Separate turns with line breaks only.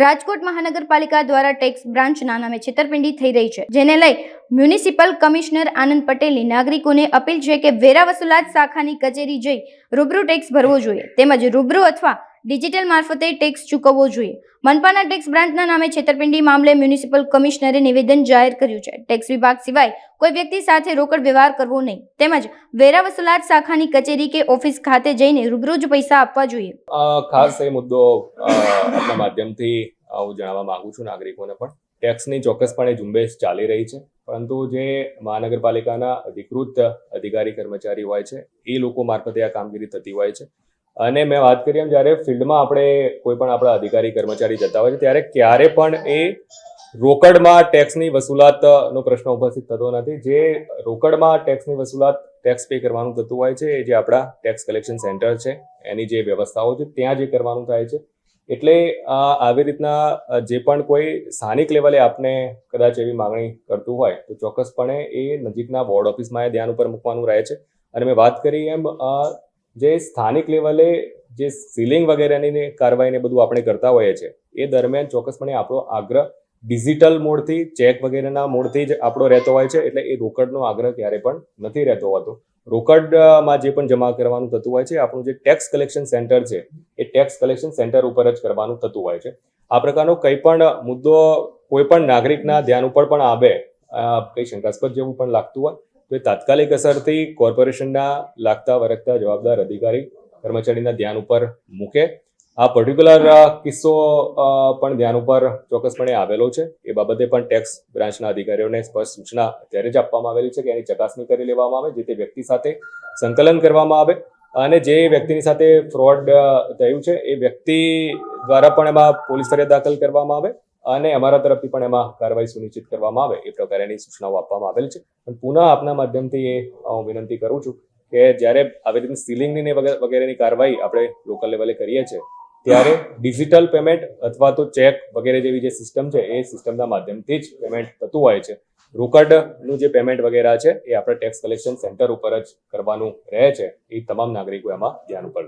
રાજકોટ મહાનગરપાલિકા દ્વારા ટેક્સ બ્રાન્ચના નામે છેતરપિંડી થઈ રહી છે, જેને લઈ મ્યુનિસિપલ કમિશનર આનંદ પટેલની નાગરિકોને અપીલ છે કે વેરા વસૂલાત શાખાની કચેરી જઈ રૂબરૂ ટેક્સ ભરવો જોઈએ, તેમજ રૂબરૂ અથવા ડિજિટલ મારફતે ટેક્સ ચૂકવવો જોઈએ. મનપાના ટેક્સ બ્રાન્ચના નામે છેતરપિંડી મામલે મ્યુનિસિપલ કમિશનરે નિવેદન જાહેર કર્યું છે. ટેક્સ વિભાગ સિવાય કોઈ વ્યક્તિ સાથે રોકડ વ્યવહાર કરવો નહીં, તેમજ વેરા વસૂલાત શાખાની કચેરી કે ઓફિસ ખાતે જઈને રૂબરૂ જ પૈસા આપવા જોઈએ.
ખાસ એ મુદ્દો આપના માધ્યમથી હું જણાવવા માંગુ છું નાગરિકોને પણ. ટેક્સની ચોક્કસપણે ઝુંબેશ ચાલી રહી છે, પરંતુ જે મહાનગરપાલિકાના અધિકૃત અધિકારી કર્મચારી હોય છે એ લોકો મારફતે આ કામગીરી થતી હોય છે. અને મેં વાત કરી એમ, જ્યારે ફિલ્ડમાં આપણે કોઈ પણ આપણા અધિકારી કર્મચારી જતા હોય છે ત્યારે ક્યારે પણ એ રોકડમાં ટેક્સની વસૂલાતનો પ્રશ્ન ઉપસ્થિત થતો નથી. જે રોકડમાં ટેક્સની વસૂલાત ટેક્સ પે કરવાનું થતું હોય છે એ જે આપણા ટેક્સ કલેક્શન સેન્ટર છે એની જે વ્યવસ્થાઓ છે ત્યાં જે કરવાનું થાય છે. એટલે આવી રીતના જે પણ કોઈ સ્થાનિક લેવલે આપને કદાચ એવી માંગણી કરતું હોય તો ચોક્કસપણે એ નજીકના વોર્ડ ઓફિસમાં એ ધ્યાન ઉપર મૂકવાનું રહે છે. અને મેં વાત કરી એમ, જે સ્થાનિક લેવલે જે સીલિંગ વગેરેની કાર્યવાહીને બધું આપણે કરતા હોઈએ છીએ એ દરમિયાન ચોક્કસપણે આપણો આગ્રહ ડિજિટલ મોડથી, ચેક વગેરેના મોડથી જ આપણો રહેતો હોય છે. એટલે એ રોકડનો આગ્રહ ક્યારે પણ નથી રહેતો હોતો. રોકડમાં જે પણ જમા કરવાનું થતું હોય છે આપણું જે ટેક્સ કલેક્શન સેન્ટર છે એ ટેક્સ કલેક્શન સેન્ટર ઉપર જ કરવાનું થતું હોય છે. આ પ્રકારનો કંઈ પણ મુદ્દો કોઈ પણ નાગરિકના ધ્યાન ઉપર પણ આવે, કંઈ શંકાસ્પદ જેવું પણ લાગતું હોય તો એ તાત્કાલિક અસરથી કોર્પોરેશનના લાગતા વળગતા જવાબદાર અધિકારી કર્મચારીના ધ્યાન ઉપર મૂકે. આ પર્ટિક્યુલર કિસ્સો પણ ધ્યાન ઉપર ચોક્કસપણે આવેલો છે. એ બાબતે પણ ટેક્સ બ્રાન્ચના અધિકારીઓને સ્પષ્ટ સૂચના ત્યારે જ આપવામાં આવેલી છે કે એની ચકાસણી કરી લેવામાં આવે, જે તે વ્યક્તિ સાથે સંકલન કરવામાં આવે અને જે વ્યક્તિની સાથે ફ્રોડ થયું છે એ વ્યક્તિ દ્વારા પણ એમાં પોલીસ ફરિયાદ દાખલ કરવામાં આવે અને અમારા તરફથી પણ એમાં કાર્યવાહી સુનિશ્ચિત કરવામાં આવે એ પ્રકારેની સૂચનાઓ આપવામાં આવેલ છે. પણ પુનઃ આપના માધ્યમથી એ હું વિનંતી કરું છું કે જ્યારે આવી રીતની સીલિંગની વગેરેની કાર્યવાહી આપણે લોકલ લેવલે કરીએ છીએ ત્યારે ડિજિટલ પેમેન્ટ અથવા તો ચેક વગેરે જેવી જે સિસ્ટમ છે એ સિસ્ટમના માધ્યમથી જ પેમેન્ટ થતું હોય છે. રોકડનું જે પેમેન્ટ વગેરે છે એ આપણે ટેક્સ કલેક્શન સેન્ટર ઉપર જ કરવાનું રહે છે. એ તમામ નાગરિકો એમાં ધ્યાન ઉપર